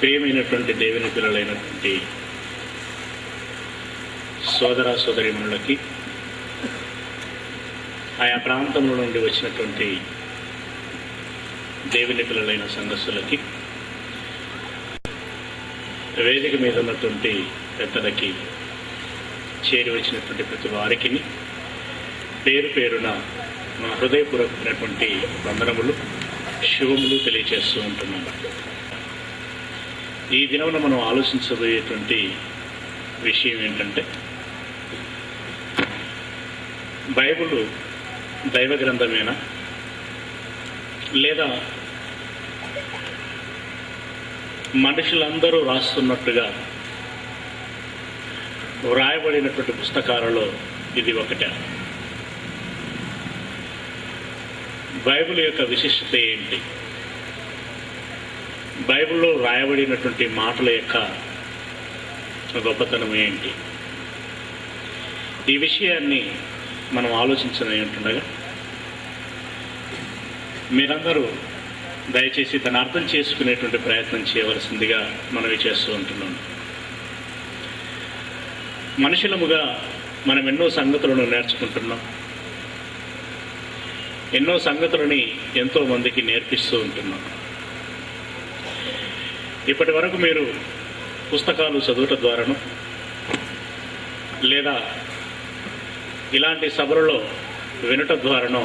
ప్రియమైనటువంటి దేవుని పిల్లలైనటువంటి సోదర సోదరీమణులకి, ఆయా ప్రాంతంలో నుండి వచ్చినటువంటి దేవుని పిల్లలైన సంఘస్థులకి, వేదిక మీద ఉన్నటువంటి పెద్దలకి, చేరి వచ్చినటువంటి ప్రతి వారికి పేరు పేరున మా హృదయపూర్వకమైనటువంటి వందనములు, శుభములు తెలియజేస్తూ ఉంటున్నాము. ఈ దినమున మనం ఆలోచించబోయేటువంటి విషయం ఏంటంటే, బైబిల్ దైవ గ్రంథమేనా లేదా మనుషులందరూ రాస్తున్నట్టుగా వ్రాయబడినటువంటి పుస్తకాలలో ఇది ఒకటే? బైబిల్ యొక్క విశిష్టత ఏంటి? బైబిల్లో వ్రాయబడినటువంటి మాటల యొక్క గొప్పతనం ఏంటి? ఈ విషయాన్ని మనం ఆలోచించని ఉంటుండగా మీరందరూ దయచేసి దాన్ని అర్థం చేసుకునేటువంటి ప్రయత్నం చేయవలసిందిగా మనవి చేస్తూ ఉంటున్నాం. మనుషులముగా మనం ఎన్నో సంగతులను నేర్చుకుంటున్నాం, ఎన్నో సంగతులని ఎంతో మందికి నేర్పిస్తూ ఉంటున్నాం. ఇప్పటి వరకు మీరు పుస్తకాలు చదువుట ద్వారాను లేదా ఇలాంటి సభలలో వినట ద్వారానో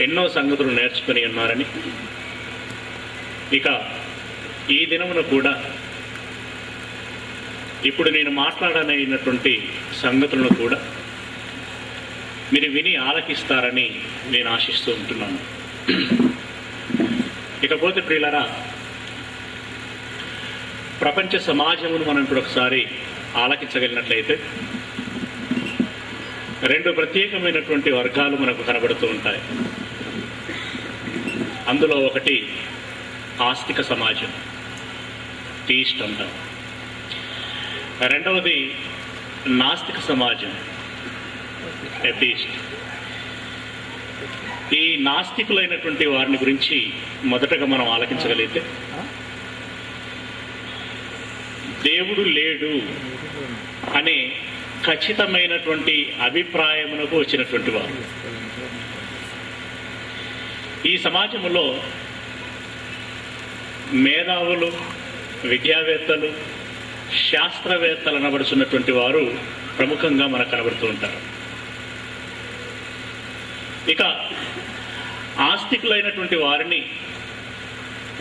ఎన్నో సంగతులు నేర్చుకుని ఉన్నారని, ఇక ఈ దినమున కూడా ఇప్పుడు నేను మాట్లాడనైనటువంటి సంగతులను కూడా మీరు విని ఆలకిస్తారని నేను ఆశిస్తూ ఉంటున్నాను. ఇకపోతే ప్రియులారా, ప్రపంచ సమాజమును మనం ఇప్పుడు ఒకసారి ఆలకించగలిగినట్లయితే రెండు ప్రత్యేకమైనటువంటి వర్గాలు మనకు కనబడుతూ ఉంటాయి. అందులో ఒకటి ఆస్తిక సమాజం, థీయిస్ట్ అంటాం. రెండవది నాస్తిక సమాజం, ఎథీయిస్ట్. ఈ నాస్తికులైనటువంటి వారిని గురించి మొదటగా మనం ఆలకించగలిగితే, దేవుడు లేడు అనే ఖచ్చితమైనటువంటి అభిప్రాయమునకు వచ్చినటువంటి వారు. ఈ సమాజంలో మేధావులు, విద్యావేత్తలు, శాస్త్రవేత్తలు అనబడుచున్నటువంటి వారు ప్రముఖంగా మనకు కనబడుతూ ఉంటారు. ఇక ఆస్తికులైనటువంటి వారిని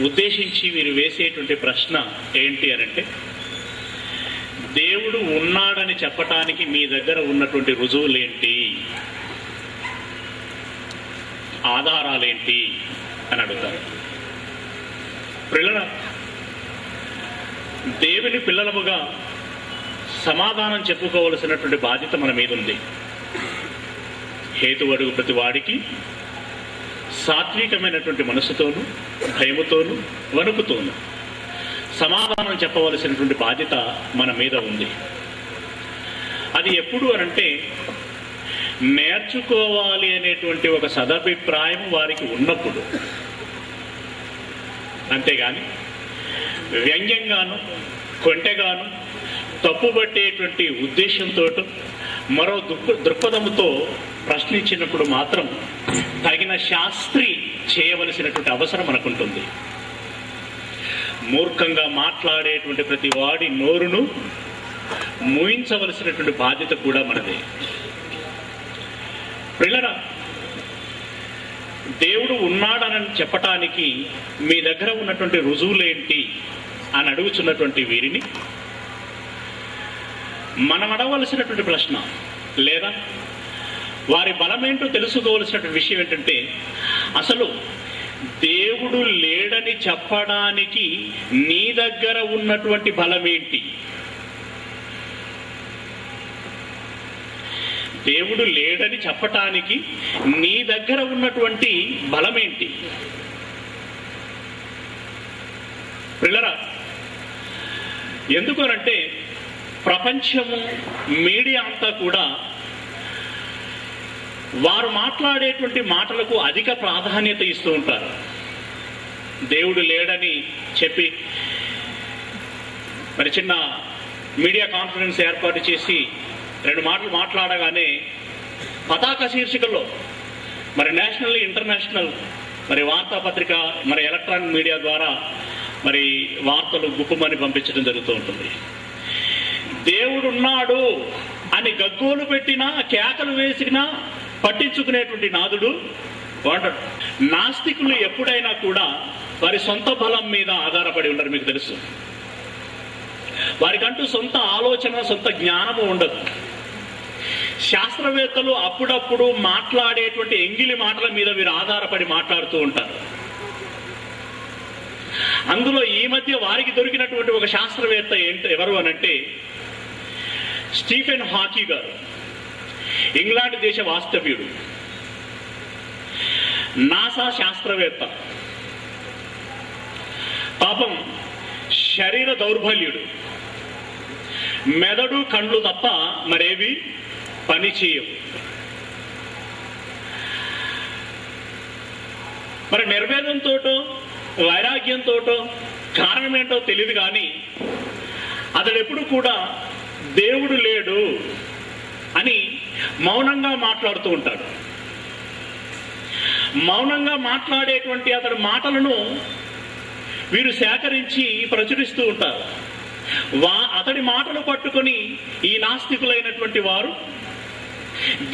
ఉద్దేశించి వీరు వేసేటువంటి ప్రశ్న ఏంటి అనంటే, దేవుడు ఉన్నాడని చెప్పటానికి మీ దగ్గర ఉన్నటువంటి రుజువులేంటి, ఆధారాలేంటి అని అడుగుతారు. దేవుని పిల్లలముగా సమాధానం చెప్పుకోవలసినటువంటి బాధ్యత మన మీద ఉంది. హేతు అడుగు ప్రతి వాడికి సాత్వికమైనటువంటి మనసుతోనూ, భయముతోనూ, వణుకుతోనూ సమాధానం చెప్పవలసినటువంటి బాధ్యత మన మీద ఉంది. అది ఎప్పుడు అనంటే, నేర్చుకోవాలి అనేటువంటి ఒక సదభిప్రాయం వారికి ఉన్నప్పుడు. అంతేగాని వ్యంగ్యంగాను, కొంటెగాను, తప్పుబట్టేటువంటి ఉద్దేశంతో, మరో దృక్పథముతో ప్రశ్నించినప్పుడు మాత్రం తగిన శాస్త్రి చేయవలసినటువంటి అవసరం మనకుంటుంది. మూర్ఖంగా మాట్లాడేటువంటి ప్రతి వాడి నోరును మూయించవలసినటువంటి బాధ్యత కూడా మనదే. పిల్లరా, దేవుడు ఉన్నాడని చెప్పటానికి మీ దగ్గర ఉన్నటువంటి రుజువులేంటి అని అడుగుతున్నటువంటి వీరిని మనం అడగవలసినటువంటి ప్రశ్న, లేదా వారి బలమేంటో తెలుసుకోవలసినటువంటి విషయం ఏంటంటే, అసలు దేవుడు లేడని చెప్పడానికి నీ దగ్గర ఉన్నటువంటి బలమేంటి? దేవుడు లేడని చెప్పటానికి నీ దగ్గర ఉన్నటువంటి బలమేంటి? పిల్లరా, ఎందుకనంటే ప్రపంచము, మీడియా అంతా కూడా వారు మాట్లాడేటువంటి మాటలకు అధిక ప్రాధాన్యత ఇస్తూ ఉంటారు. దేవుడు లేడని చెప్పి మరి చిన్న మీడియా కాన్ఫరెన్స్ ఏర్పాటు చేసి 2 మాటలు మాట్లాడగానే పతాక శీర్షికల్లో మరి నేషనల్ ఇంటర్నేషనల్ మరి వార్తాపత్రిక మరి ఎలక్ట్రానిక్ మీడియా ద్వారా మరి వార్తలు గుప్పమని పంపించడం జరుగుతూ ఉంటుంది. దేవుడున్నాడు అని గగ్గోలు పెట్టినా కేకలు వేసినా పట్టించుకునేటువంటి నాదుడు వాడు. నాస్తికులు ఎప్పుడైనా కూడా వారి సొంత బలం మీద ఆధారపడి ఉండరు. మీకు తెలుసు, వారికంటూ సొంత ఆలోచన, సొంత జ్ఞానము ఉండదు. శాస్త్రవేత్తలు అప్పుడప్పుడు మాట్లాడేటువంటి ఎంగిలి మాటల మీద వీరు ఆధారపడి మాట్లాడుతూ ఉంటారు. అందులో ఈ మధ్య వారికి దొరికినటువంటి ఒక శాస్త్రవేత్త ఎవరు అనంటే స్టీఫెన్ హాకీ గారు. ఇంగ్లాండ్ దేశ వాస్తవ్యుడు, నాసా శాస్త్రవేత్త. పాపం శరీర దౌర్బల్యుడు, మెదడు కండ్లు తప్ప మరేవి పని చేయవు. మరి నిర్వేదంతోటో వైరాగ్యంతోటో కారణం ఏంటో తెలియదు, కానీ అతడు ఎప్పుడు కూడా దేవుడు లేడు అని మౌనంగా మాట్లాడుతూ ఉంటాడు. మౌనంగా మాట్లాడేటువంటి అతడి మాటలను వీరు సేకరించి ప్రచురిస్తూ ఉంటారు. అతడి మాటలు పట్టుకొని ఈ నాస్తికులైనటువంటి వారు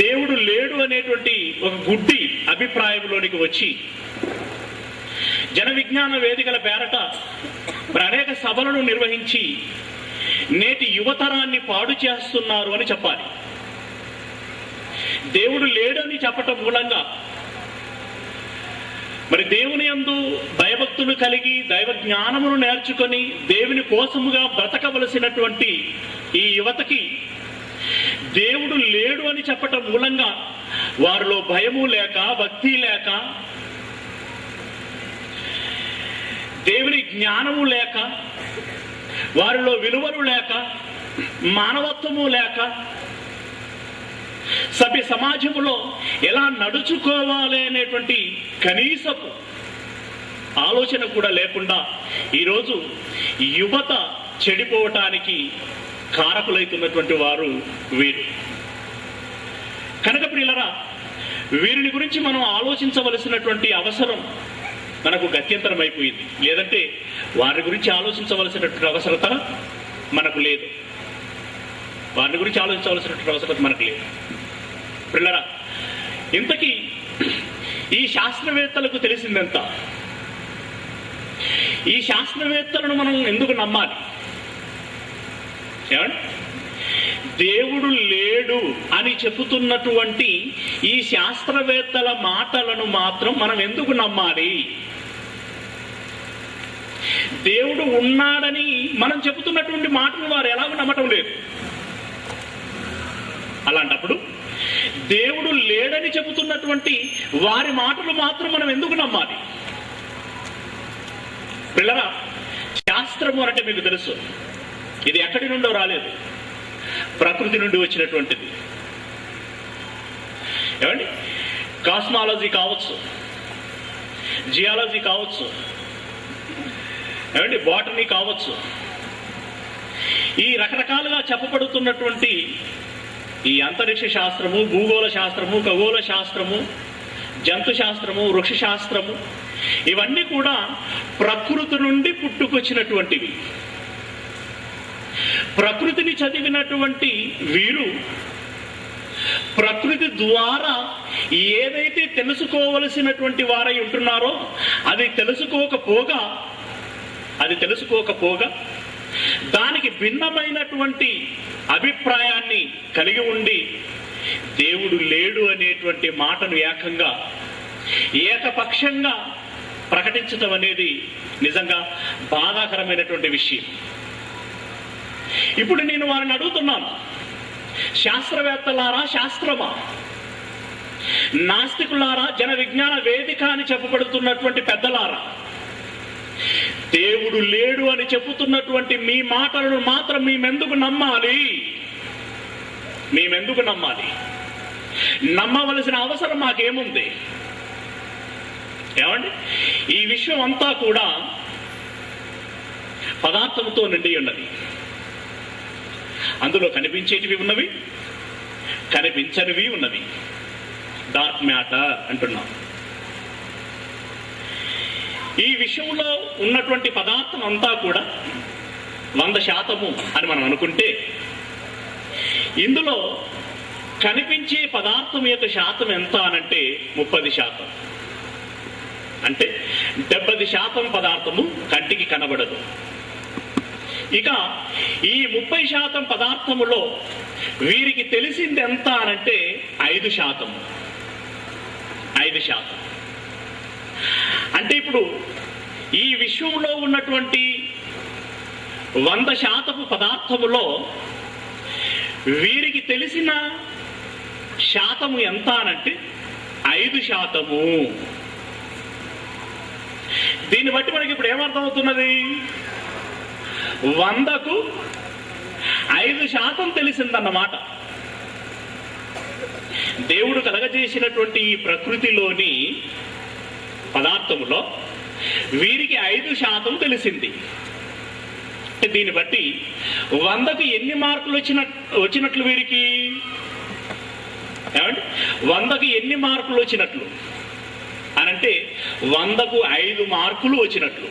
దేవుడు లేడు అనేటువంటి ఒక గుడ్డి అభిప్రాయంలోనికి వచ్చి జన విజ్ఞాన వేదికల పేరట అనేక సభలను నిర్వహించి నేటి యువతరాన్ని పాడు చేస్తున్నారు అని చెప్పాలి. దేవుడు లేడని చెప్పటం మూలంగా మరి దేవుని యందు భయభక్తులు కలిగి దైవ జ్ఞానమును నేర్చుకొని దేవుని కోసముగా బ్రతకవలసినటువంటి ఈ యువతకి దేవుడు లేడు అని చెప్పటం మూలంగా వారిలో భయము లేక, భక్తి లేక, దేవుని జ్ఞానము లేక, వారిలో విలువలు లేక, మానవత్వము లేక, సభ్య సమాజంలో ఎలా నడుచుకోవాలి అనేటువంటి కనీసపు ఆలోచన కూడా లేకుండా ఈరోజు యువత చెడిపోవటానికి కారకులైతున్నటువంటి వారు వీరు. కనుక ప్రియులరా, వీరిని గురించి మనం ఆలోచించవలసినటువంటి అవసరం మనకు గత్యంతరం అయిపోయింది. లేదంటే వారి గురించి ఆలోచించవలసినటువంటి అవసరత మనకు లేదు. వారిని గురించి ఆలోచించవలసినటువంటి అవసరత మనకు లేదు. పిల్లరా, ఇంతకీ ఈ శాస్త్రవేత్తలకు తెలిసిందంత. ఈ శాస్త్రవేత్తలను మనం ఎందుకు నమ్మాలి? ఏమండి, దేవుడు లేడు అని చెబుతున్నటువంటి ఈ శాస్త్రవేత్తల మాటలను మాత్రం మనం ఎందుకు నమ్మాలి? దేవుడు ఉన్నాడని మనం చెబుతున్నటువంటి మాటలు వారు ఎలాగో నమ్మటం లేదు. అలాంటప్పుడు దేవుడు లేడని చెబుతున్నటువంటి వారి మాటలు మాత్రం మనం ఎందుకు నమ్మాలి? పిల్లరా, శాస్త్రము అంటే మీకు తెలుసు, ఇది ఎక్కడి నుండో రాలేదు, ప్రకృతి నుండి వచ్చినటువంటిది. ఏమండి, కాస్మాలజీ కావచ్చు, జియాలజీ కావచ్చు, ఏమండి బాటనీ కావచ్చు, ఈ రకరకాలుగా చెప్పబడుతున్నటువంటి ఈ అంతరిక్ష శాస్త్రము, భూగోళ శాస్త్రము, ఖగోళ శాస్త్రము, జంతు శాస్త్రము, వృక్ష శాస్త్రము, ఇవన్నీ కూడా ప్రకృతి నుండి పుట్టుకొచ్చినటువంటివి. ప్రకృతిని చదివినటువంటి వీరు ప్రకృతి ద్వారా ఏదైతే తెలుసుకోవలసినటువంటి వారై ఉంటున్నారో అది తెలుసుకోకపోగా దానికి భిన్నమైనటువంటి అభిప్రాయాన్ని కలిగి ఉండి దేవుడు లేడు అనేటువంటి మాటను ఏకపక్షంగా ప్రకటించడం అనేది నిజంగా బాధాకరమైనటువంటి విషయం. ఇప్పుడు నేను వారిని అడుగుతున్నాను, శాస్త్రవేత్తలారా, శాస్త్రమా, నాస్తికులారా, జన విజ్ఞాన వేదిక అని చెప్పబడుతున్నటువంటి పెద్దలారా, దేవుడు లేడు అని చెబుతున్నటువంటి మీ మాటలను మాత్రం మేమెందుకు నమ్మాలి? నమ్మవలసిన అవసరం మాకేముంది? ఏమండి, ఈ విశ్వం అంతా కూడా పదార్థంతో నిండి ఉన్నది. అందులో కనిపించేటివి ఉన్నవి, కనిపించనివి ఉన్నవి. డార్క్ మ్యాటర్ అంటున్నాం. ఈ విశ్వంలో ఉన్నటువంటి పదార్థం అంతా కూడా 100% అని మనం అనుకుంటే, ఇందులో కనిపించే పదార్థం యొక్క శాతం ఎంత అనంటే 30%. అంటే 70% పదార్థము కంటికి కనబడదు. ఇక ఈ 30% పదార్థములో వీరికి తెలిసింది ఎంత అనంటే 5%. అంటే ఇప్పుడు ఈ విశ్వంలో ఉన్నటువంటి 100% పదార్థములో వీరికి తెలిసిన శాతము ఎంత అనంటే 5%. దీన్ని బట్టి మనకి ఇప్పుడు ఏమర్థమవుతున్నది? 100కు 5% తెలిసిందన్నమాట. దేవుడు కలగజేసినటువంటి ఈ ప్రకృతిలోని పదార్థములో వీరికి 5% తెలిసింది. దీన్ని బట్టి 100కు ఎన్ని మార్కులు వచ్చినట్లు వీరికి? ఏమండి, 100కు ఎన్ని మార్కులు వచ్చినట్లు అనంటే 100కు 5 మార్కులు వచ్చినట్లు.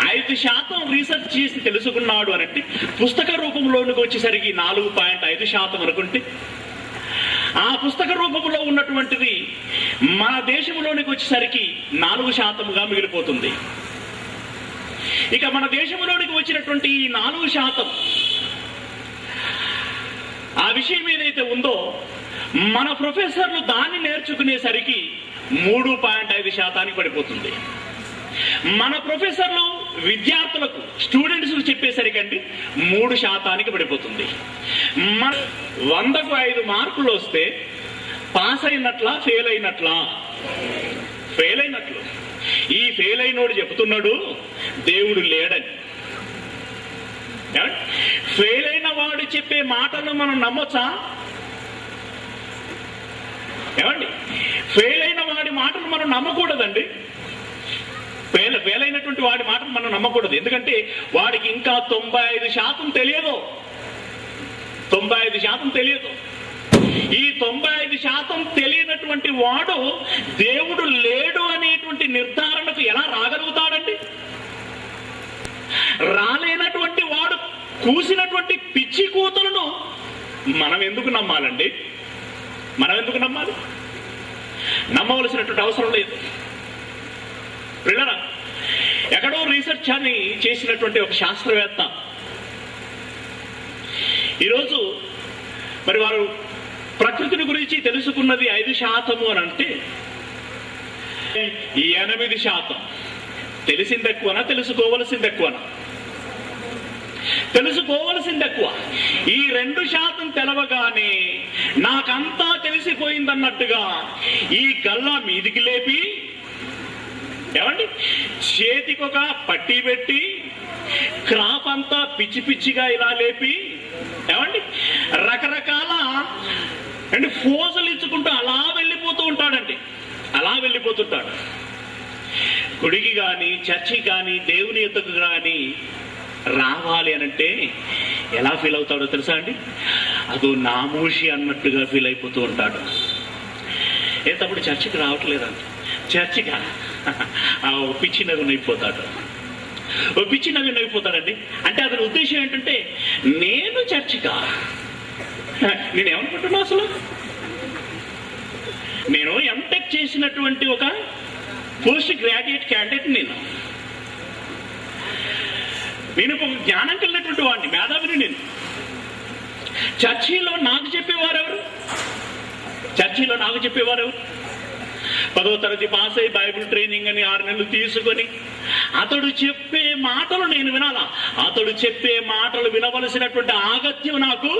5% రీసెర్చ్ చేసి తెలుసుకున్నాడు అనంటే పుస్తక రూపంలోనికి వచ్చేసరికి 4.5% అనుకుంటే, ఆ పుస్తక రూపంలో ఉన్నటువంటిది మన దేశంలోనికి వచ్చేసరికి 4%గా మిగిలిపోతుంది. ఇక మన దేశంలోనికి వచ్చినటువంటి ఈ 4% ఆ విషయం ఏదైతే ఉందో, మన ప్రొఫెసర్లు దాన్ని నేర్చుకునేసరికి 3.5% పడిపోతుంది. మన ప్రొఫెసర్లు విద్యార్థులకు, స్టూడెంట్స్ చెప్పేసరికండి 3% పడిపోతుంది. మన 100కు 5 మార్కులు వస్తే పాస్ అయినట్లా, ఫెయిల్ అయినట్లా? ఫెయిల్ అయినట్లు. ఈ ఫెయిల్ అయినోడు చెబుతున్నాడు దేవుడు లేడని. ఫెయిల్ అయిన వాడు చెప్పే మాటలు మనం నమ్మొచ్చా? ఏమండి, ఫెయిల్ అయిన వాడి మాటలు మనం నమ్మకూడదండి. ఫెయిల్ అయినటువంటి వాడి మాటలు మనం నమ్మకూడదు. ఎందుకంటే వాడికి ఇంకా 95% తెలియదు. 95% తెలియదు. ఈ 95% తెలియనటువంటి వాడు దేవుడు లేడు అనేటువంటి నిర్ధారణకు ఎలా రాగలుగుతాడండి? రాలేనటువంటి వాడు కూసినటువంటి పిచ్చి కూతులను మనం ఎందుకు నమ్మాలండి? మనం ఎందుకు నమ్మాలి? నమ్మవలసినటువంటి అవసరం లేదు. పిల్లరా, ఎక్కడో రీసెర్చ్ అని చేసినటువంటి ఒక శాస్త్రవేత్త ఈరోజు మరి వారు ప్రకృతిని గురించి తెలుసుకున్నది 5% అని అంటే 8% తెలిసింది ఎక్కువనా, తెలుసుకోవలసింది ఎక్కువనా? తెలుసుకోవలసింది ఎక్కువ. ఈ 2% తెలవగానే నాకంతా తెలిసిపోయిందన్నట్టుగా ఈ గల్లా మీదికి లేపి, ఏమండి, చేతికొక పట్టి పెట్టి క్రాప్ అంతా పిచ్చి పిచ్చిగా ఇలా లేపి, ఏమండి, రకరకాల అంటే ఫోజులు ఇచ్చుకుంటూ అలా వెళ్ళిపోతూ ఉంటాడండి. అలా వెళ్ళిపోతుంటాడు. గుడికి కానీ, చర్చికి కానీ, దేవుని యొద్దకు కానీ రావాలి అనంటే ఎలా ఫీల్ అవుతాడో తెలుసా అండి? అదో నామోషి అన్నట్టుగా ఫీల్ అయిపోతూ ఉంటాడు. తప్పుడు చర్చికి రావట్లేదంట, చర్చిగా పిచ్చి నవ్వుని అయిపోతాడు. పిచ్చి నవ్వుని అయిపోతాడండి. అంటే అతని ఉద్దేశం ఏంటంటే, నేను చర్చికా? నేనేమనుకుంటున్నా అసలు? నేను ఎంటెక్ చేసినటువంటి ఒక పోస్ట్ గ్రాడ్యుయేట్ క్యాండిడేట్. నేను ఒక జ్ఞానం కలిగినటువంటి వాడిని, మేధావిని. నేను చర్చిలో నాకు చెప్పేవారెవరు? 10వ తరగతి పాస్ అయ్యి బైబిల్ ట్రైనింగ్ అని 6 నెలలు తీసుకొని అతడు చెప్పే మాటలు నేను వినాలా? అతడు చెప్పే మాటలు వినవలసినటువంటి ఆగత్యం నాకు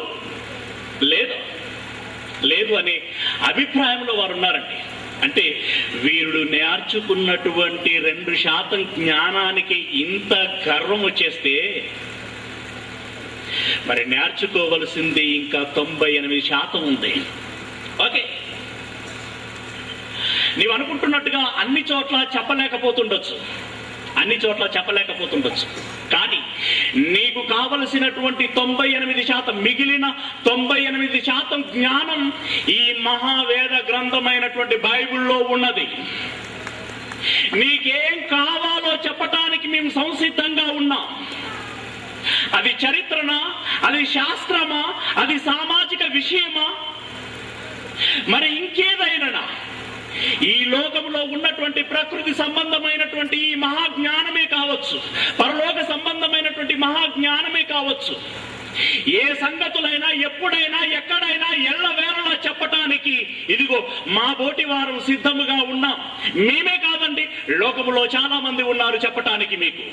లేదు అనే అభిప్రాయంలో వారు ఉన్నారండి. అంటే వీరుడు నేర్చుకున్నటువంటి 2% జ్ఞానానికి ఇంత గర్వం వచ్చేస్తే, మరి నేర్చుకోవలసింది ఇంకా 98% ఉంది. ఓకే, నీవు అనుకుంటున్నట్టుగా అన్ని చోట్ల చెప్పలేకపోతుండొచ్చు, కానీ నీకు కావలసినటువంటి 98%, మిగిలిన 98% జ్ఞానం ఈ మహావేద గ్రంథమైనటువంటి బైబిల్లో ఉన్నది. నీకేం కావాలో చెప్పటానికి మేము సంసిద్ధంగా ఉన్నాం. అది చరిత్రనా, అది శాస్త్రమా, అది సామాజిక విషయమా, మరి ఇంకేదైనా ఈ లోకంలో ఉన్నటువంటి ప్రకృతి సంబంధమైనటువంటి ఈ మహాజ్ఞానమే కావచ్చు, పరలోక సంబంధమైనటువంటి మహాజ్ఞానమే కావచ్చు, ఏ సంగతులైనా ఎప్పుడైనా ఎక్కడైనా ఎల్లవేళలా చెప్పటానికి ఇదిగో మా బోటి వారు సిద్ధముగా ఉన్నాం. మేమే కాదండి, లోకములో చాలా మంది ఉన్నారు చెప్పటానికి. మీకు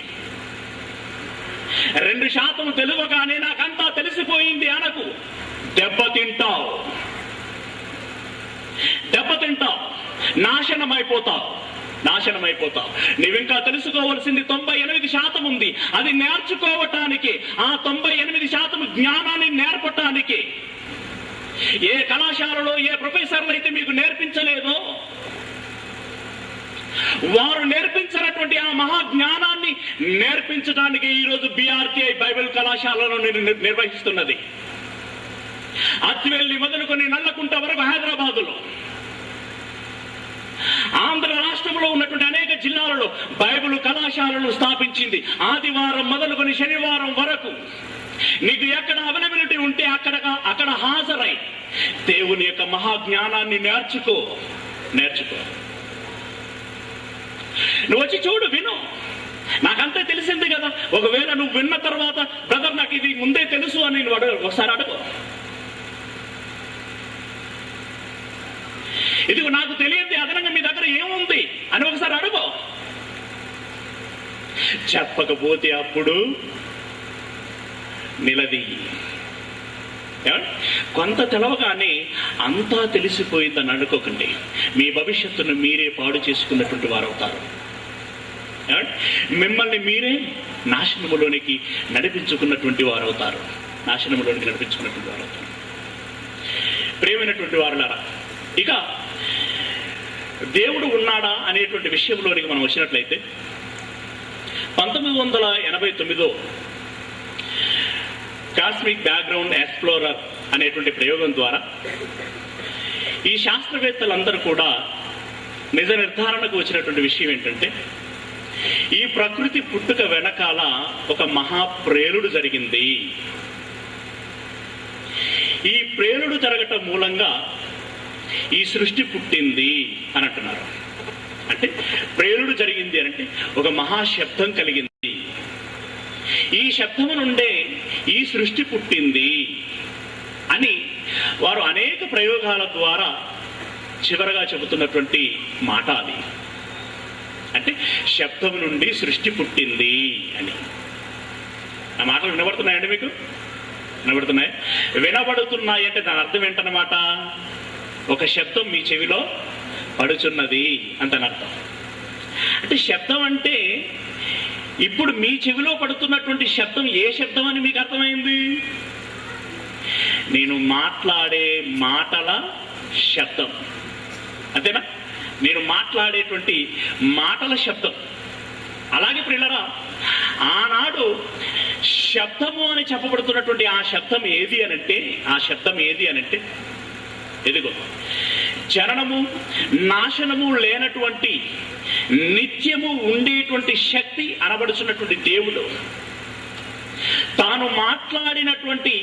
2% తెలుగుగానే నాకంతా తెలిసిపోయింది అనకు. దెబ్బతింటావు, నాశనమైపోతావు. నువ్వింకా తెలుసుకోవలసింది 98% ఉంది. అది నేర్చుకోవటానికి, ఆ 98% జ్ఞానాన్ని నేర్పటానికి ఏ కళాశాలలో ఏ ప్రొఫెసర్లు అయితే మీకు నేర్పించలేదో, వారు నేర్పించినటువంటి ఆ మహాజ్ఞానాన్ని నేర్పించడానికి ఈరోజు BRTI బైబిల్ కళాశాలను నిర్వహిస్తున్నది. అత్తివెల్లి మొదలుకొని నల్లకుంట వరకు హైదరాబాదులో, ఆంధ్ర రాష్ట్రంలో ఉన్నటువంటి అనేక జిల్లాలలో బైబిల్ కళాశాలను స్థాపించింది. ఆదివారం మొదలుకొని శనివారం వరకు నీకు ఎక్కడ అవైలబిలిటీ ఉంటే అక్కడ హాజరై దేవుని యొక్క మహాజ్ఞానాన్ని నేర్చుకో. నువ్వు వచ్చి చూడు, విను. నాకంతే తెలిసింది కదా. ఒకవేళ నువ్వు విన్న తర్వాత బ్రదర్ నాకు ఇది ముందే తెలుసు అని నువ్వు ఒకసారి అడుగు. ఇదిగో నాకు తెలియదు అదనంగా మీ దగ్గర ఏముంది అని ఒకసారి అడుగు. చెప్పకపోతే అప్పుడు నిలదీయి. కొంత తెలవగానే అంతా తెలిసిపోయిందని అనుకోకండి. మీ భవిష్యత్తును మీరే పాడు చేసుకున్నటువంటి వారు అవుతారు. మిమ్మల్ని మీరే నాశనములోనికి నడిపించుకున్నటువంటి వారు అవుతారు. ప్రియమైనటువంటి వారులారా, ఇక దేవుడు ఉన్నాడా అనేటువంటి విషయంలోనికి మనం వచ్చినట్లయితే 1989 కాస్మిక్ బ్యాక్గ్రౌండ్ ఎక్స్ప్లోరర్ అనేటువంటి ప్రయోగం ద్వారా ఈ శాస్త్రవేత్తలందరూ కూడా నిజ నిర్ధారణకు వచ్చినటువంటి విషయం ఏంటంటే, ఈ ప్రకృతి పుట్టుక వెనకాల ఒక మహాప్రేలుడు జరిగింది. ఈ ప్రేలుడు జరగటం మూలంగా ఈ సృష్టి పుట్టింది అని అంటున్నారు. అంటే ప్రేలుడు జరిగింది అంటే ఒక మహాశబ్దం కలిగింది. ఈ శబ్దము నుండే ఈ సృష్టి పుట్టింది అని వారు అనేక ప్రయోగాల ద్వారా చివరగా చెబుతున్నటువంటి మాట అది. అంటే శబ్దం నుండి సృష్టి పుట్టింది అని. ఆ మాటలు వినబడుతున్నాయండి మీకు? వినబడుతున్నాయి అంటే దాని అర్థం ఏంటన్నమాట? ఒక శబ్దం మీ చెవిలో పడుచున్నది అంతని అర్థం. అంటే శబ్దం అంటే ఇప్పుడు మీ చెవిలో పడుతున్నటువంటి శబ్దం ఏ శబ్దం అని మీకు అర్థమైంది? నేను మాట్లాడే మాటల శబ్దం, అంతేనా? నేను మాట్లాడేటువంటి మాటల శబ్దం. అలాగే ప్రియులారా, ఆనాడు శబ్దము అని చెప్పబడుతున్నటువంటి ఆ శబ్దం ఏది అనంటే ఎదుగో జననము నాశనము లేనటువంటి నిత్యము ఉండేటువంటి శక్తి అనబడుతున్నటువంటి దేవుడు తాను మాట్లాడినటువంటి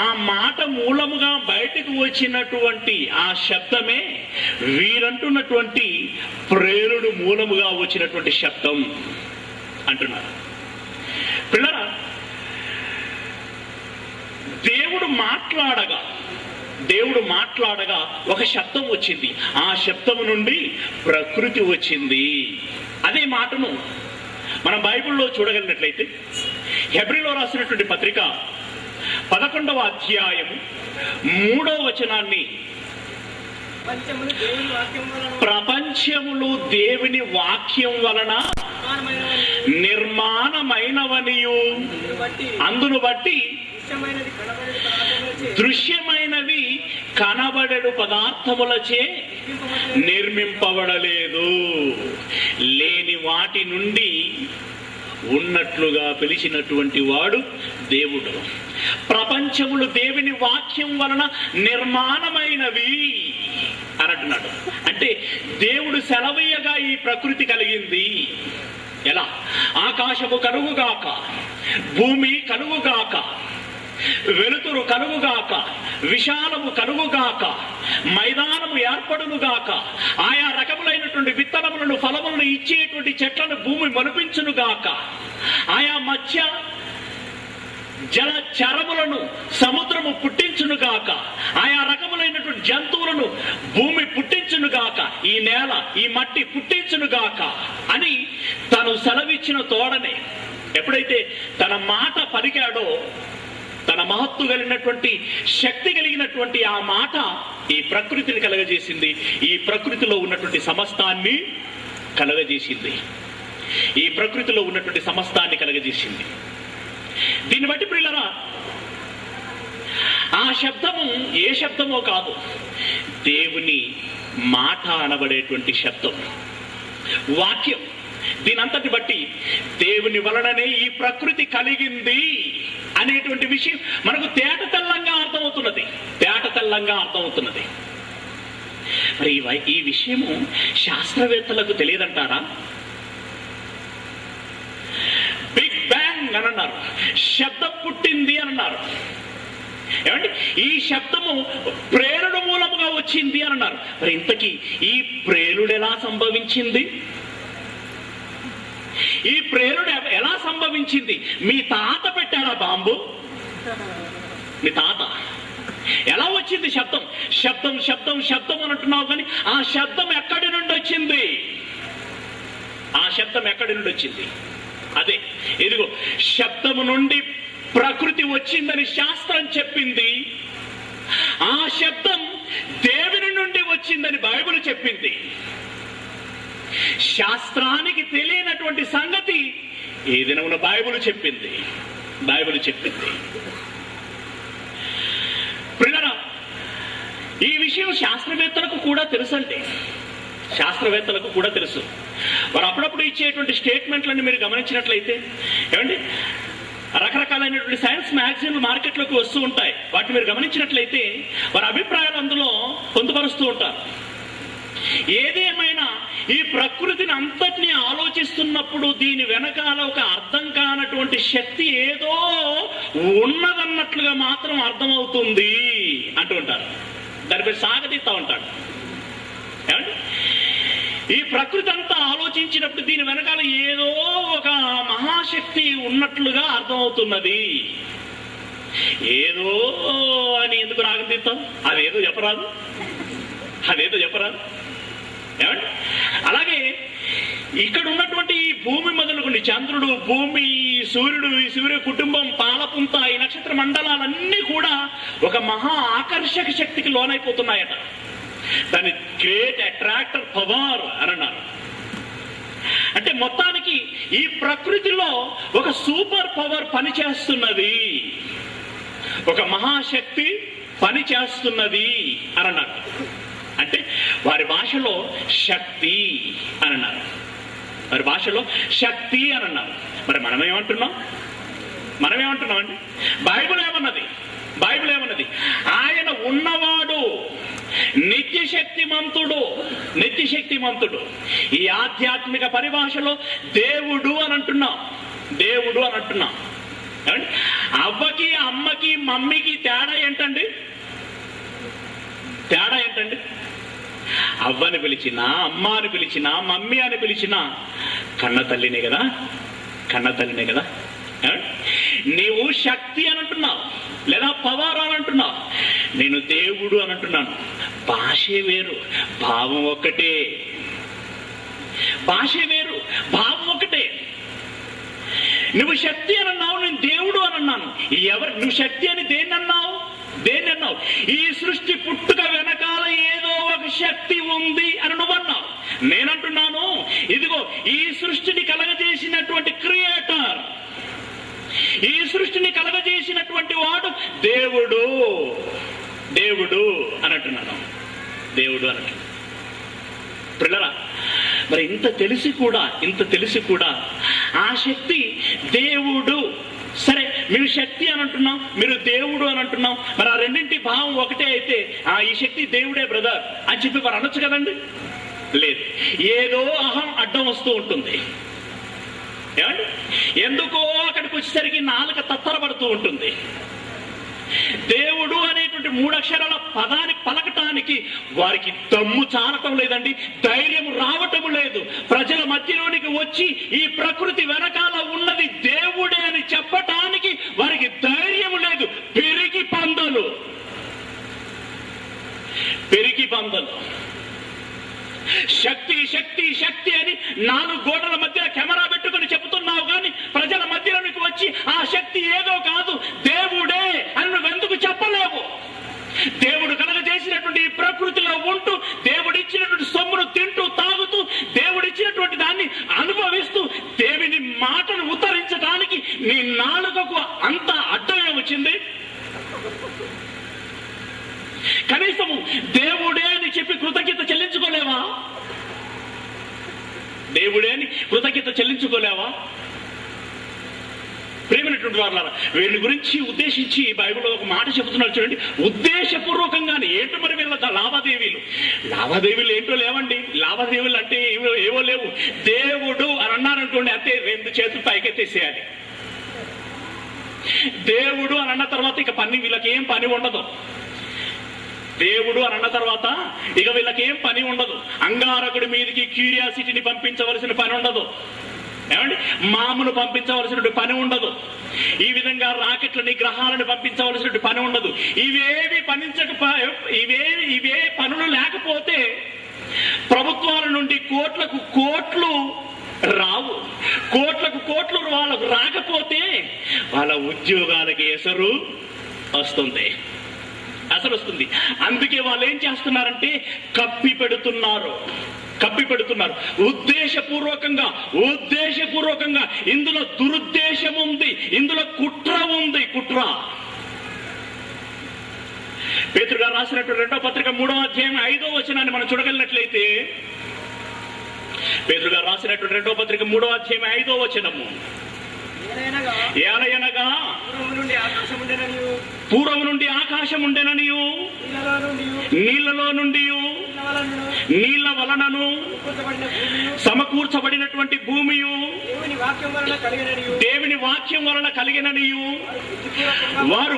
ఆ మాట మూలముగా బయటకు వచ్చినటువంటి ఆ శబ్దమే వీరంటున్నటువంటి ప్రేరుడు మూలముగా వచ్చినటువంటి శబ్దం అంటున్నారు. పిల్లరా, దేవుడు మాట్లాడగా ఒక శబ్దం వచ్చింది. ఆ శబ్దము నుండి ప్రకృతి వచ్చింది. అదే మాటను మనం బైబిల్లో చూడగలిగినట్లయితే హెబ్రీలో రాసినటువంటి పత్రిక 11వ అధ్యాయము 3వ వచనాన్ని, ప్రపంచములు దేవుని వాక్యం వలన నిర్మాణమైనవనియు అందును బట్టి దృశ్యమైనవి కనబడేడు పదార్థములచే నిర్మింపబడలేదు, లేని వాటి నుండి ఉన్నట్లుగా పిలిచినటువంటి వాడు దేవుడు. ప్రపంచములు దేవుని వాక్యం వలన నిర్మాణమైనవి అని అంటున్నాడు. అంటే దేవుడు సెలవీయగా ఈ ప్రకృతి కలిగింది. ఎలా? ఆకాశము కలుగుగాక, భూమి కలుగుగాక, వెలుతురు కలుగుగాక, విశాలము కలుగుగాక, మైదానము ఏర్పడునుగాక, ఆయా రకములైనటువంటి విత్తనములను ఫలములను ఇచ్చేటువంటి చెట్లను భూమి మొలిపించునుగాక, ఆయా మత్స్య జల చరములను సముద్రము పుట్టించునుగాక, ఆయా రకములైనటువంటి జంతువులను భూమి పుట్టించునుగాక, ఈ నేల ఈ మట్టి పుట్టించునుగాక అని తను సెలవిచ్చిన తోడనే ఎప్పుడైతే తన మాట పలికాడో, తన మహత్తు కలిగినటువంటి శక్తి కలిగినటువంటి ఆ మాట ఈ ప్రకృతిని కలగజేసింది. ఈ ప్రకృతిలో ఉన్నటువంటి సమస్తాన్ని కలగజేసింది. ఈ ప్రకృతిలో ఉన్నటువంటి సమస్తాన్ని కలగజేసింది. దీన్ని బట్టి ప్రియులారా, ఆ శబ్దము ఏ శబ్దమో కాదు, దేవుని మాట అనబడేటువంటి శబ్దం, వాక్యం. దీనంతటి బట్టి దేవుని వలననే ఈ ప్రకృతి కలిగింది అనేటువంటి విషయం మనకు తేట తెల్లంగా అర్థమవుతున్నది. మరి ఈ విషయము శాస్త్రవేత్తలకు తెలియదంటారా? బిగ్ బ్యాంగ్ అని అన్నారు, శబ్దం పుట్టింది అని అన్నారు. ఏమండి? ఈ శబ్దము ప్రేరుడు మూలముగా వచ్చింది అని అన్నారు. మరి ఇంతకీ ఈ ప్రేరుడు ఎలా సంభవించింది? ఈ ప్రేరుడు ఎలా సంభవించింది? మీ తాత పెట్టాడా బాంబు? మీ తాత? ఎలా వచ్చింది శబ్దం? శబ్దం శబ్దం శబ్దం అని అంటున్నావు, కానీ ఆ శబ్దం ఎక్కడి నుండి వచ్చింది? ఆ శబ్దం ఎక్కడి నుండి వచ్చింది? అదే, ఇదిగో శబ్దము నుండి ప్రకృతి వచ్చిందని శాస్త్రం చెప్పింది. ఆ శబ్దం దేవుని నుండి వచ్చిందని బైబిల్ చెప్పింది. శాస్త్రానికి తెలియనటువంటి సంగతి ఈ దినమున బైబిల్ చెప్పింది. ప్రియులారా, ఈ విషయం శాస్త్రవేత్తలకు కూడా తెలుసండి. శాస్త్రవేత్తలకు కూడా తెలుసు. వారు అప్పుడప్పుడు ఇచ్చేటువంటి స్టేట్మెంట్లను మీరు గమనించినట్లయితే, ఏమండి, రకరకాలైనటువంటి సైన్స్ మ్యాగజైన్లు మార్కెట్లోకి వస్తూ ఉంటాయి. వాటిని మీరు గమనించినట్లయితే వారి అభిప్రాయాలు అందులో పొందుపరుస్తూ ఉంటారు. ఏదేమైనా ఈ ప్రకృతిని అంతటినీ ఆలోచిస్తున్నప్పుడు దీని వెనకాల ఒక అర్థం కానటువంటి శక్తి ఏదో ఉన్నదన్నట్లుగా మాత్రం అర్థమవుతుంది అంటూ ఉంటారు. దానిపై సాగతీస్తా ఉంటాడు. ఏమండి? ఈ ప్రకృతి అంతా ఆలోచించినప్పుడు దీని వెనకాల ఏదో ఒక మహాశక్తి ఉన్నట్లుగా అర్థమవుతున్నది. ఏదో అని ఎందుకు రాగం తీస్తాం? అదేదో చెప్పరాదు. ఏమండి? అలాగే ఇక్కడ ఉన్నటువంటి ఈ భూమి మొదలుకొని చంద్రుడు, భూమి, సూర్యుడు, ఈ సూర్య కుటుంబం, పాలపుంత, ఈ నక్షత్ర మండలాలన్నీ కూడా ఒక మహా ఆకర్షక శక్తికి లోనైపోతున్నాయట. దాన్ని గ్రేట్ అట్రాక్టర్ పవర్ అని అన్నారు. అంటే మొత్తానికి ఈ ప్రకృతిలో ఒక సూపర్ పవర్ పనిచేస్తున్నది, ఒక మహాశక్తి పనిచేస్తున్నది అని అన్నారు. అంటే వారి భాషలో శక్తి అని అన్నారు. మరి మనమేమంటున్నాం అండి? బైబిల్ ఏమన్నది? ఆయన ఉన్నవాడు నిత్య శక్తిమంతుడు. ఈ ఆధ్యాత్మిక పరిభాషలో దేవుడు అని అంటున్నాం. అవ్వకి, అమ్మకి, మమ్మీకి తేడా ఏంటండి? అవ్వని పిలిచినా, అమ్మ అని పిలిచినా, మమ్మీ అని పిలిచినా కన్న తల్లినే కదా. నీవు శక్తి అని అంటున్నావు, లేదా పవర్ అని అంటున్నావు, నేను దేవుడు అని అంటున్నాను. భాషే వేరు, భావం ఒక్కటే. నువ్వు శక్తి అని అన్నావు, నేను దేవుడు అని అన్నాను. నువ్వు శక్తి అని దేన్ని అన్నావు? ఈ సృష్టి పుట్టుక వెనకాల ఏదో ఒక శక్తి ఉంది అని నువ్వన్నావు. నేనంటున్నాను, ఇదిగో ఈ సృష్టిని కలగజేసినటువంటి క్రియేటర్, ఈ సృష్టిని కలగజేసినటువంటి వాడు దేవుడు దేవుడు అని అంటున్నాను. దేవుడు అని అంటున్నాను. పిల్లరా, మరి ఇంత తెలిసి కూడా ఆ శక్తి దేవుడు. సరే, మీరు శక్తి అని అంటున్నాం, మీరు దేవుడు అని అంటున్నాం, మరి ఆ రెండింటి భావం ఒకటే అయితే ఈ శక్తి దేవుడే బ్రదర్ అని చెప్పి మరి అనొచ్చు కదండి. లేదు, ఏదో అహం అడ్డం వస్తూ ఉంటుంది. ఏమండి, ఎందుకో అక్కడికి వచ్చేసరికి నాలుక తత్తరపడుతూ ఉంటుంది. దేవుడు అనేటువంటి 3 అక్షరాల పదాన్ని పలకటానికి వారికి దమ్ము చాలటం లేదండి, ధైర్యం రావటం లేదు. ప్రజల మధ్యలోనికి వచ్చి ఈ ప్రకృతి వెనకాల ఉన్నది దేవుడే అని చెప్పటానికి వారికి ధైర్యం లేదు. పెరిగి పందలు శక్తి శక్తి శక్తి అని 4 గోడల మధ్య కెమెరా పెట్టుకుని చెబుతున్నావు కానీ ప్రజల మధ్యలోనికి వచ్చి ఆ శక్తి ఏదో కాదు దేవుడే అని నువ్వెందుకు చెప్పలేవు? దేవుడు కలగజేసినటువంటి ఈ ప్రకృతిలో ఉంటూ, దేవుడిచ్చినటువంటి సొమ్మును తింటూ తాగుతూ, దేవుడిచ్చినటువంటి దాన్ని అనుభవిస్తూ, దేవుని మాటను ఉత్తరించడానికి నీ నాలుకకు అంత అడ్డమే వచ్చింది. కనీసము దేవుడే అని చెప్పి కృతజ్ఞత చెల్లించుకోలేవా? దేవుడే అని కృతజ్ఞత చెల్లించుకోలేవా? ప్రేమైనటువంటి వారులారా, వీళ్ళ గురించి ఉద్దేశించి బైబిల్లో ఒక మాట చెబుతున్నారు చూడండి. ఉద్దేశపూర్వకంగానే ఏంటో మరి వీళ్ళ లావాదేవీలు ఏంటో లేవండి. లావాదేవీలు అంటే ఏవో లేవు. దేవుడు అని అన్నారనుకోండి, అంతే, 2 చేతులు పైకెత్తేసేయాలి. దేవుడు అని అన్న తర్వాత ఇక వీళ్ళకి ఏం పని ఉండదు. దేవుడు అని అన్న తర్వాత ఇక వీళ్ళకేం పని ఉండదు. అంగారకుడి మీదకి క్యూరియాసిటీని పంపించవలసిన పని ఉండదు. ఏమండి, మామను పంపించవలసిన పని ఉండదు. ఈ విధంగా రాకెట్లని, గ్రహాలను పంపించవలసిన పని ఉండదు. ఇవే పనులు లేకపోతే ప్రభుత్వాల నుండి కోట్లకు కోట్లు రావు. కోట్లకు కోట్లు వాళ్ళకు రాకపోతే వాళ్ళ ఉద్యోగాలకి ఎసరు వస్తుంది. అందుకే వాళ్ళు ఏం చేస్తున్నారంటే కప్పి పెడుతున్నారు. ఉద్దేశపూర్వకంగా ఇందులో దురుద్దేశం ఉంది, ఇందులో కుట్ర ఉంది. పేతురు గారు రాసినటువంటి 2వ పత్రిక 3వ అధ్యాయం 5వ వచనాన్ని మనం చూడగలిగినట్లయితే, పేతురు గారు రాసినటువంటి 2వ పత్రిక 3వ అధ్యాయం 5వ వచనము, ఏలయనగా పూర్వము నుండి ఆకాశం ఉండెననియు, నీళ్లలో నుండి నీళ్ల వలనను సమకూర్చబడినటువంటి భూమియు దేవుని వాక్యం వలన కలిగిననియు వారు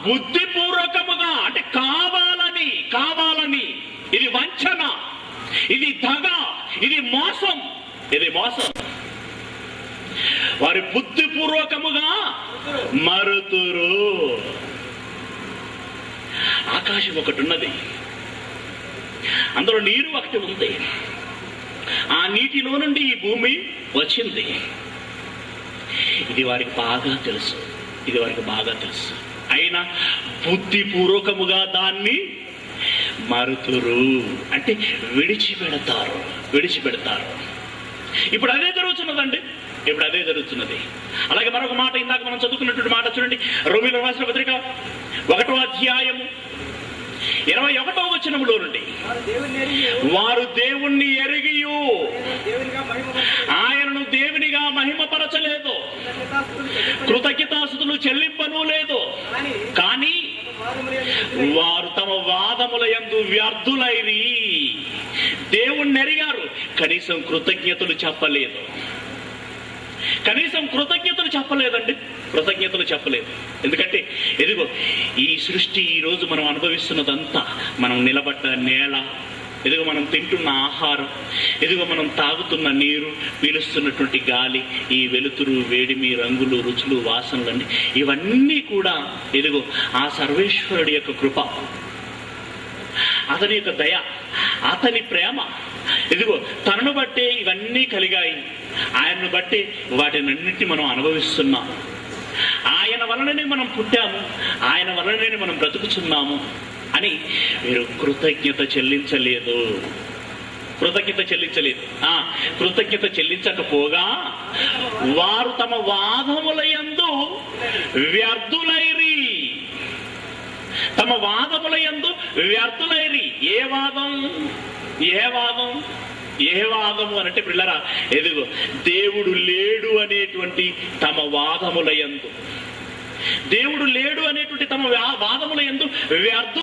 బుద్ధిపూర్వకముగా అంటే కావాలని, ఇది వంచన, ఇది దగ, ఇది మోసం. వారి బుద్ధిపూర్వకముగా మరుతురు. ఆకాశం ఒకటి ఉన్నది, అందులో నీరు ఒకటి ఉంది. ఆ నీటిలో నుండి ఈ భూమి వచ్చింది. ఇది వారికి బాగా తెలుసు. అయినా బుద్ధిపూర్వకముగా దాన్ని మరుతురు అంటే విడిచిపెడతారు. ఇప్పుడు అదే జరుగుతున్నది. అలాగే మరొక మాట, ఇందాక మనం చదువుకున్నటువంటి మాట చూడండి. రోమీయులకు రాసిన పత్రిక 1వ అధ్యాయము 21వ వచనములో నుండి, వారు దేవుణ్ణి ఎరిగియు ఆయనను దేవునిగా మహిమపరచలేదు, కృతజ్ఞతాస్తుతులు చెల్లింపను లేదు, కానీ వారు తమ వాదముల యందు వ్యర్థులైరి. దేవుణ్ణి ఎరిగారు, కనీసం కృతజ్ఞతలు చెప్పలేదండి. ఎందుకంటే ఎదుగో ఈ సృష్టి ఈ రోజు మనం అనుభవిస్తున్నదంతా, మనం నిలబడ్డ నేల, ఎదుగో మనం తింటున్న ఆహారం, ఎదుగో మనం తాగుతున్న నీరు, పీలుస్తున్నటువంటి గాలి, ఈ వెలుతురు, వేడిమి, రంగులు, రుచులు, వాసనలన్నీ, ఇవన్నీ కూడా ఎదుగో ఆ సర్వేశ్వరుడి యొక్క కృప, అతని యొక్క దయ, అతని ప్రేమ. ఇదిగో తనను బట్టే ఇవన్నీ కలిగాయి. ఆయనను బట్టే వాటినన్నింటినీ మనం అనుభవిస్తున్నాం. ఆయన వలననే మనం పుట్టాము, ఆయన వలననే మనం బ్రతుకుతున్నాము అని మీరు కృతజ్ఞత చెల్లించలేదు. కృతజ్ఞత చెల్లించలేదు. కృతజ్ఞత చెల్లించకపోగా వారు తమ వాదములయందు వ్యర్థులైరి. తమ వాదములయందు వ్యర్థులైరి. ఏ వాదం? ఏ వాదము అనంటే పిల్లరా, ఎదుగు దేవుడు లేడు అనేటువంటి తమ వాదములయందు, దేవుడు లేడు అనేటువంటి తమ వాదములయందు వ్యర్థ